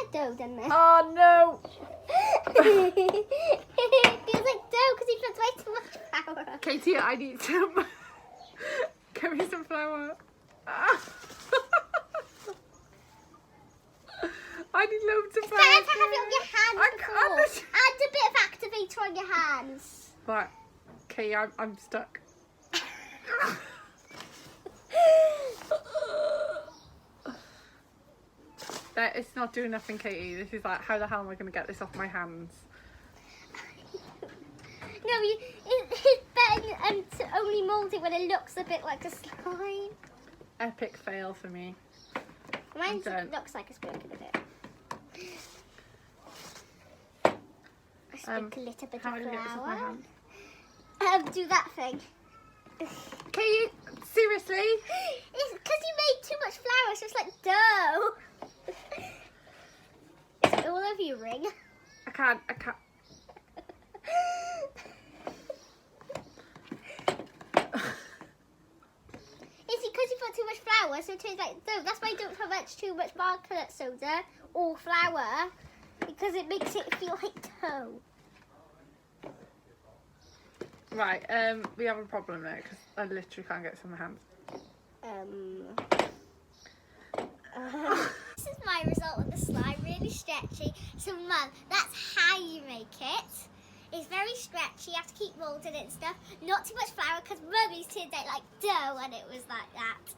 like dough, doesn't it? Oh no! It feels like dough because he puts way too much flour. Katie, I need some. Give me some flour. I need loads of flour. Better to have it on your hands I before. can't. Add a bit of activator on your hands. Right, okay, I'm stuck. It's not doing nothing, Katie. This is like, how the hell am I going to get this off my hands? No, it's better to only mould it when it looks a bit like a slime. Epic fail for me. Mine done. looks like a sprinkle of it. I sprinkle a little bit How of do I get this off my flour. hands? Do that thing. Katie, seriously? It's because you made too much flour, so it's like dough. It's all over your ring. I can't. It's because you put too much flour, so it tastes like dough. That's why you don't put too much margarine soda or flour, because it makes it feel like dough. Right, we have a problem now because I literally can't get this on my hands. This is my result of the slime, really stretchy. So Mum, that's how you make it. It's very stretchy, you have to keep moulding it and stuff. Not too much flour because Mummy's turned out like dough and it was like that.